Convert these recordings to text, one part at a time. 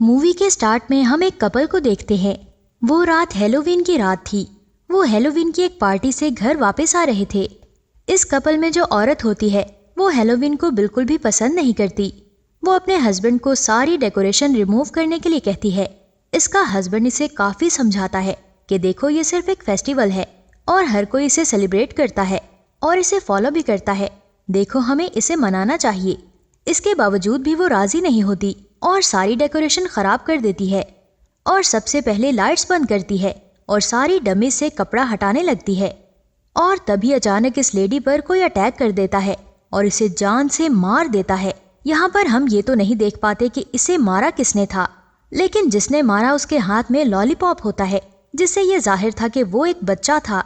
Movie के start में हम एक कपल को देखते हैं। वो रात हैलोवीन की रात थी। वो हैलोवीन की एक पार्टी से घर वापस आ रहे थे। इस कपल में जो औरत होती है वो हैलोवीन को बिल्कुल भी पसंद नहीं करती। वो अपने हस्बैंड को सारी डेकोरेशन रिमूव करने के लिए कहती है। इसका हस्बैंड इसे काफी समझाता है कि देखो ये सिर्फ एक फेस्टिवल है और हर कोई इसे सेलिब्रेट करता है और इसे फॉलो भी करता है। देखो हमें इसे मनाना चाहिए। इसके बावजूद भी वो राजी नहीं होती और सारी डेकोरेशन खराब कर देती है और सबसे पहले लाइट्स बंद करती है और सारी डमी से कपड़ा हटाने लगती है। और तभी अचानक इस लेडी पर कोई अटैक कर देता है और इसे जान से मार देता है। यहाँ पर हम ये तो नहीं देख पाते कि इसे मारा किसने था, लेकिन जिसने मारा उसके हाथ में लॉलीपॉप होता है, जिससे ये जाहिर था कि वो एक बच्चा था।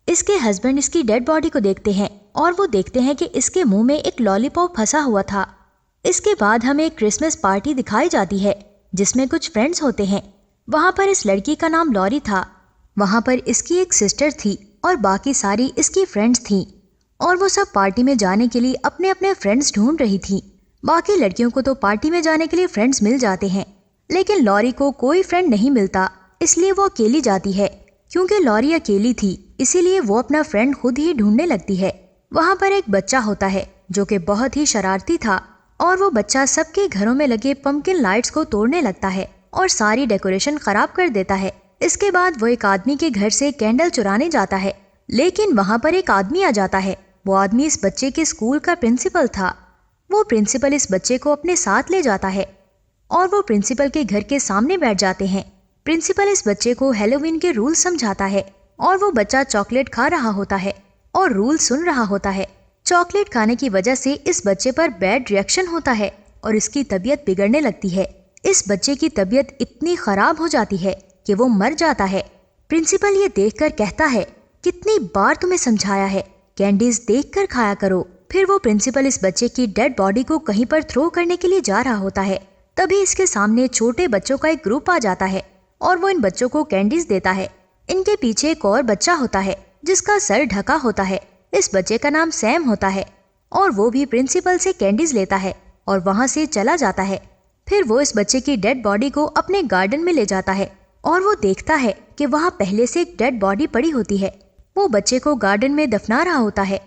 इसके हस्बैंड इसकी डेड बॉडी को देखते हैं और वो देखते हैं कि इसके मुंह में एक लॉलीपॉप फंसा हुआ था। इसके बाद हमें एक क्रिसमस पार्टी दिखाई जाती है जिसमें कुछ फ्रेंड्स होते हैं। वहाँ पर इस लड़की का नाम लॉरी था। वहाँ पर इसकी एक सिस्टर थी और बाकी सारी इसकी फ्रेंड्स थीं और वो सब पार्टी में जाने के लिए अपने अपने फ्रेंड्स ढूंढ रही थी। बाकी लड़कियों को तो पार्टी में जाने के लिए फ्रेंड्स मिल जाते हैं, लेकिन लॉरी को कोई फ्रेंड नहीं मिलता, इसलिए वो अकेली जाती है। क्योंकि लॉरी अकेली थी इसीलिए वो अपना फ्रेंड खुद ही ढूंढने लगती है। वहाँ पर एक बच्चा होता है जो कि बहुत ही शरारती था और वो बच्चा सबके घरों में लगे पंपकिन लाइट्स को तोड़ने लगता है और सारी डेकोरेशन खराब कर देता है। इसके बाद वो एक आदमी के घर से कैंडल चुराने जाता है, लेकिन वहाँ पर एक आदमी आ जाता है। वो आदमी इस बच्चे के स्कूल का प्रिंसिपल था। वो प्रिंसिपल इस बच्चे को अपने साथ ले जाता है और वो प्रिंसिपल के घर के सामने बैठ जाते हैं। प्रिंसिपल इस बच्चे को हैलोवीन के रूल समझाता है और वो बच्चा चॉकलेट खा रहा होता है और रूल सुन रहा होता है। चॉकलेट खाने की वजह से इस बच्चे पर बैड रिएक्शन होता है और इसकी तबीयत बिगड़ने लगती है। इस बच्चे की तबीयत इतनी खराब हो जाती है कि वो मर जाता है। प्रिंसिपल ये देखकर कहता है, कितनी बार तुम्हें समझाया है, कैंडीज देखकर खाया करो। फिर वो प्रिंसिपल इस बच्चे की डेड बॉडी को कहीं पर थ्रो करने के लिए जा रहा होता है। तभी इसके सामने छोटे बच्चों का एक ग्रुप आ जाता है और वो इन बच्चों को कैंडीज देता है। इनके पीछे एक और बच्चा होता है जिसका सर ढका होता है। इस बच्चे का नाम सैम होता है और वो भी प्रिंसिपल से कैंडीज लेता है और वहाँ से चला जाता है। फिर वो इस बच्चे की डेड बॉडी को अपने गार्डन में ले जाता है और वो देखता है कि वहाँ पहले से एक डेड बॉडी पड़ी होती है। वो बच्चे को गार्डन में दफना रहा होता है।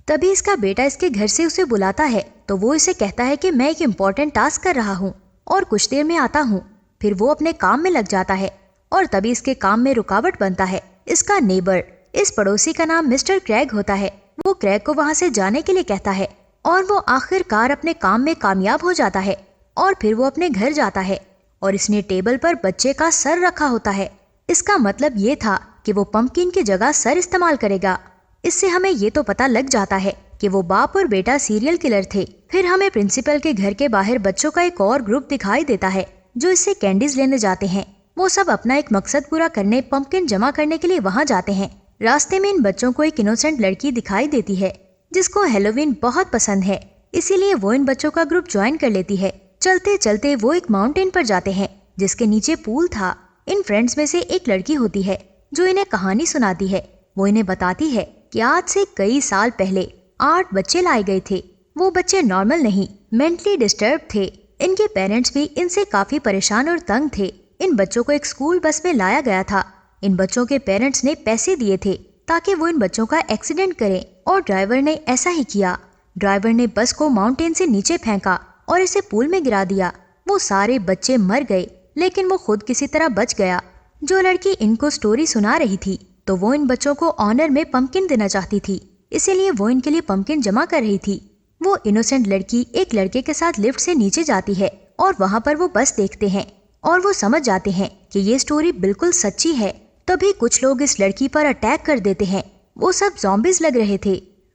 तभी इसका बेटा इसके घर से उसे बुलाता है तो वो इसे कहता है कि मैं एक इम्पोर्टेंट टास्क कर रहा हूँ और कुछ देर में आता हूँ। फिर वो अपने काम में लग जाता है और तभी इसके काम में रुकावट बनता है इसका नेबर। इस पड़ोसी का नाम मिस्टर क्रैग होता है। वो क्रैग को वहाँ से जाने के लिए कहता है और वो आखिरकार अपने काम में कामयाब हो जाता है और फिर वो अपने घर जाता है और इसने टेबल पर बच्चे का सर रखा होता है। इसका मतलब ये था कि वो पंपकिन की जगह सर इस्तेमाल करेगा। इससे हमें ये तो पता लग जाता है कि वो बाप और बेटा सीरियल किलर थे। फिर हमें प्रिंसिपल के घर के बाहर बच्चों का एक और ग्रुप दिखाई देता है जो इससे कैंडीज लेने जाते हैं। वो सब अपना एक मकसद पूरा करने पंपकिन जमा करने के लिए वहाँ जाते हैं। रास्ते में इन बच्चों को एक इनोसेंट लड़की दिखाई देती है जिसको हैलोवीन बहुत पसंद है, इसीलिए वो इन बच्चों का ग्रुप ज्वाइन कर लेती है। चलते चलते वो एक माउंटेन पर जाते हैं जिसके नीचे पूल था। इन फ्रेंड्स में से एक लड़की होती है जो इन्हें कहानी सुनाती है। वो इन्हें बताती है कि आज से कई साल पहले 8 बच्चे लाए गए थे। वो बच्चे नॉर्मल नहीं, मेंटली डिस्टर्ब थे। इनके पेरेंट्स भी इनसे काफी परेशान और तंग थे। इन बच्चों को एक स्कूल बस में लाया गया था। इन बच्चों के पेरेंट्स ने पैसे दिए थे ताकि वो इन बच्चों का एक्सीडेंट करें और ड्राइवर ने ऐसा ही किया। ड्राइवर ने बस को माउंटेन से नीचे फेंका और इसे पूल में गिरा दिया। वो सारे बच्चे मर गए लेकिन वो खुद किसी तरह बच गया। जो लड़की इनको स्टोरी सुना रही थी तो वो इन बच्चों को ऑनर में पंपकिन देना चाहती थी, इसीलिए वो इनके लिए पंपकिन जमा कर रही थी। वो इनोसेंट लड़की एक लड़के के साथ लिफ्ट से नीचे जाती है और वहाँ पर वो बस देखते हैं और वो समझ जाते हैं कि ये स्टोरी बिल्कुल सच्ची है। तभी कुछ लोग इस लड़की पर अटैक कर देते हैं। वो सब ज़ॉम्बीज लग रहे थे।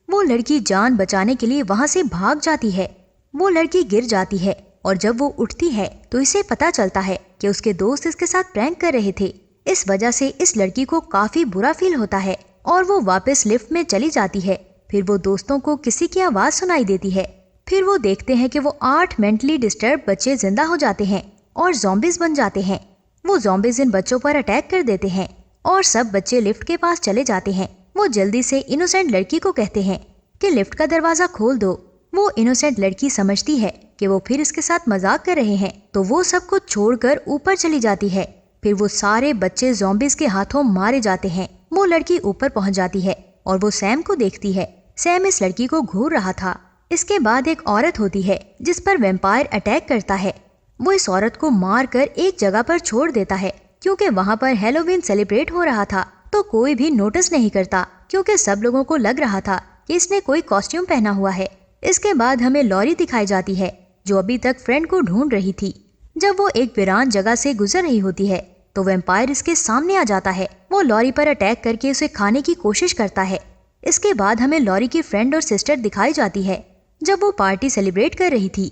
वो लड़की जान बचाने के लिए वहाँ से भाग जाती है। वो लड़की गिर जाती है और जब वो उठती है तो इसे पता चलता है कि उसके दोस्त इसके साथ प्रैंक कर रहे थे। इस वजह से इस लड़की को काफी बुरा फील होता है और वो वापस लिफ्ट में चली जाती है। फिर वो दोस्तों को किसी की आवाज सुनाई देती है। फिर वो देखते हैं कि वो 8 मेंटली डिस्टर्ब बच्चे जिंदा हो जाते हैं और ज़ॉम्बीज बन जाते हैं। वो ज़ॉम्बीज इन बच्चों पर अटैक कर देते हैं और सब बच्चे लिफ्ट के पास चले जाते हैं। वो जल्दी से इनोसेंट लड़की को कहते हैं कि लिफ्ट का दरवाजा खोल दो। वो इनोसेंट लड़की समझती है कि वो फिर इसके साथ मजाक कर रहे हैं, तो वो सब कुछ छोड़कर ऊपर चली जाती है। फिर वो सारे बच्चे ज़ॉम्बीज के हाथों मारे जाते हैं। वो लड़की ऊपर पहुंच जाती है और वो सैम को देखती है। सैम इस लड़की को घूर रहा था। इसके बाद एक औरत होती है जिस पर वैम्पायर अटैक करता है। वो इस औरत को मारकर एक जगह पर छोड़ देता है। क्योंकि वहाँ पर हैलोवीन सेलिब्रेट हो रहा था तो कोई भी नोटिस नहीं करता, क्योंकि सब लोगों को लग रहा था कि इसने कोई कॉस्ट्यूम पहना हुआ है। इसके बाद हमें लॉरी दिखाई जाती है जो अभी तक फ्रेंड को ढूंढ रही थी। जब वो एक वीरान जगह से गुजर रही होती है तो वैम्पायर इसके सामने आ जाता है। वो लॉरी पर अटैक करके उसे खाने की कोशिश करता है। इसके बाद हमें लॉरी की फ्रेंड और सिस्टर दिखाई जाती है जब वो पार्टी सेलिब्रेट कर रही थी।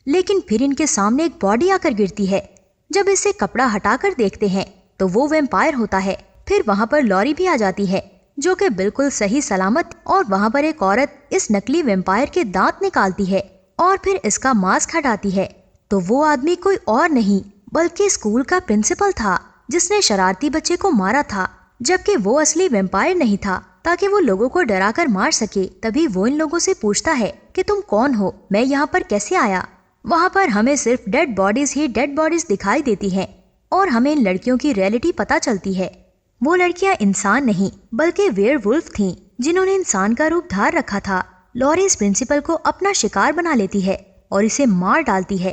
लेकिन फिर इनके सामने एक बॉडी आकर गिरती है। जब इसे कपड़ा हटाकर देखते हैं तो वो वैम्पायर होता है। फिर वहाँ पर लॉरी भी आ जाती है जो कि बिल्कुल सही सलामत, और वहाँ पर एक औरत इस नकली वैम्पायर के दांत निकालती है और फिर इसका मास्क हटाती है। तो वो आदमी कोई और नहीं बल्कि स्कूल का प्रिंसिपल था जिसने शरारती बच्चे को मारा था, जबकि वो असली वैम्पायर नहीं था, ताकि वो लोगों को डराकर मार सके। तभी वो इन लोगों से पूछता है कि तुम कौन हो, मैं यहाँ पर कैसे आया। वहाँ पर हमें सिर्फ डेड बॉडीज ही डेड बॉडीज दिखाई देती हैं और हमें इन लड़कियों की रियलिटी पता चलती है। वो लड़कियां इंसान नहीं बल्कि वेयरवुल्फ थीं जिन्होंने इंसान का रूप धार रखा था। लॉरी इस प्रिंसिपल को अपना शिकार बना लेती है और इसे मार डालती है।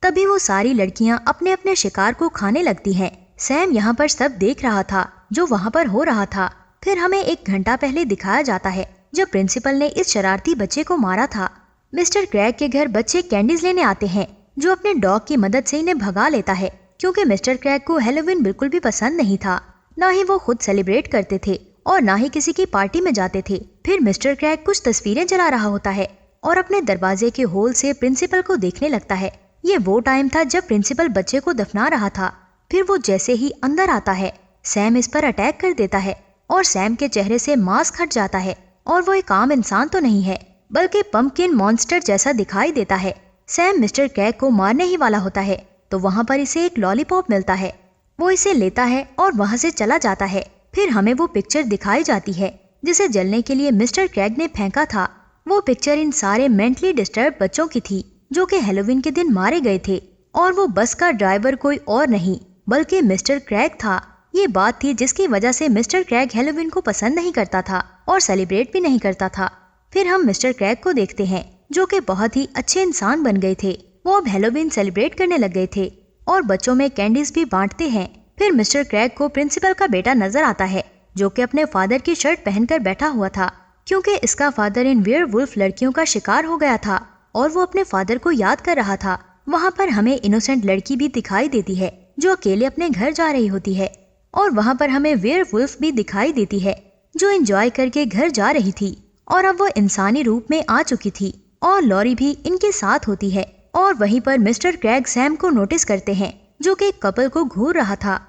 तभी वो सारी लड़कियां अपने अपने शिकार को खाने लगती हैं। सैम यहाँ पर सब देख रहा था जो वहाँ पर हो रहा था। फिर हमें 1 घंटा पहले दिखाया जाता है जब प्रिंसिपल ने इस शरारती बच्चे को मारा था। मिस्टर क्रैग के घर बच्चे कैंडीज लेने आते हैं जो अपने डॉग की मदद से इन्हें भगा लेता है, क्योंकि मिस्टर क्रैग को हैलोवीन बिल्कुल भी पसंद नहीं था। ना ही वो खुद सेलिब्रेट करते थे और ना ही किसी की पार्टी में जाते थे। फिर मिस्टर क्रैग कुछ तस्वीरें जला रहा होता है और अपने दरवाजे के होल से प्रिंसिपल को देखने लगता है। ये वो टाइम था जब प्रिंसिपल बच्चे को दफना रहा था। फिर वो जैसे ही अंदर आता है सैम इस पर अटैक कर देता है और सैम के चेहरे से मास्क हट जाता है और वो एक आम इंसान तो नहीं है बल्कि पंपकिन मॉन्स्टर जैसा दिखाई देता है। सैम मिस्टर क्रैग को मारने ही वाला होता है तो वहाँ पर इसे एक लॉलीपॉप मिलता है। वो इसे लेता है और वहाँ से चला जाता है। फिर हमें वो पिक्चर दिखाई जाती है जिसे जलने के लिए मिस्टर क्रैग ने फेंका था। वो पिक्चर इन सारे मेंटली डिस्टर्ब बच्चों की थी जो कि हैलोवीन के दिन मारे गए थे, और वो बस का ड्राइवर कोई और नहीं बल्कि मिस्टर क्रैग था। ये बात थी जिसकी वजह से मिस्टर क्रैग हैलोवीन को पसंद नहीं करता था और सेलिब्रेट भी नहीं करता था। फिर हम मिस्टर क्रैग को देखते हैं जो कि बहुत ही अच्छे इंसान बन गए थे। वो अब हैलोवीन सेलिब्रेट करने लग गए थे और बच्चों में कैंडीज भी बांटते हैं। फिर मिस्टर क्रैग को प्रिंसिपल का बेटा नजर आता है जो कि अपने फादर की शर्ट पहनकर बैठा हुआ था, क्योंकि इसका फादर इन वेयरवुल्फ लड़कियों का शिकार हो गया था और वो अपने फादर को याद कर रहा था। वहाँ पर हमें इनोसेंट लड़की भी दिखाई देती है जो अकेले अपने घर जा रही होती है, और वहाँ पर हमें वेयरवुल्फ भी दिखाई देती है जो एंजॉय करके घर जा रही थी, और अब वो इंसानी रूप में आ चुकी थी और लॉरी भी इनके साथ होती है। और वहीं पर मिस्टर क्रैग सैम को नोटिस करते हैं जो कि एक कपल को घूर रहा था,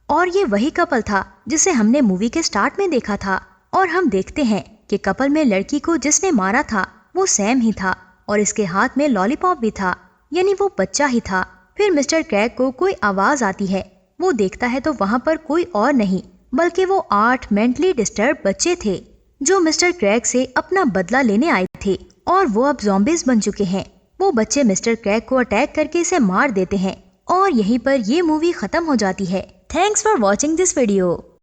और ये वही कपल था जिसे हमने मूवी के स्टार्ट में देखा था। और हम देखते हैं कि कपल में लड़की को जिसने मारा था वो सैम ही था और इसके हाथ में लॉलीपॉप भी था, यानी वो बच्चा ही था। फिर मिस्टर क्रैग को कोई आवाज आती है। वो देखता है तो वहाँ पर कोई और नहीं बल्कि वो 8 मेंटली डिस्टर्ब बच्चे थे जो मिस्टर क्रैग से अपना बदला लेने आए थे, और वो अब ज़ॉम्बीज बन चुके हैं। वो बच्चे मिस्टर क्रैग को अटैक करके इसे मार देते हैं और यहीं पर ये मूवी खत्म हो जाती है। Thanks for watching this video.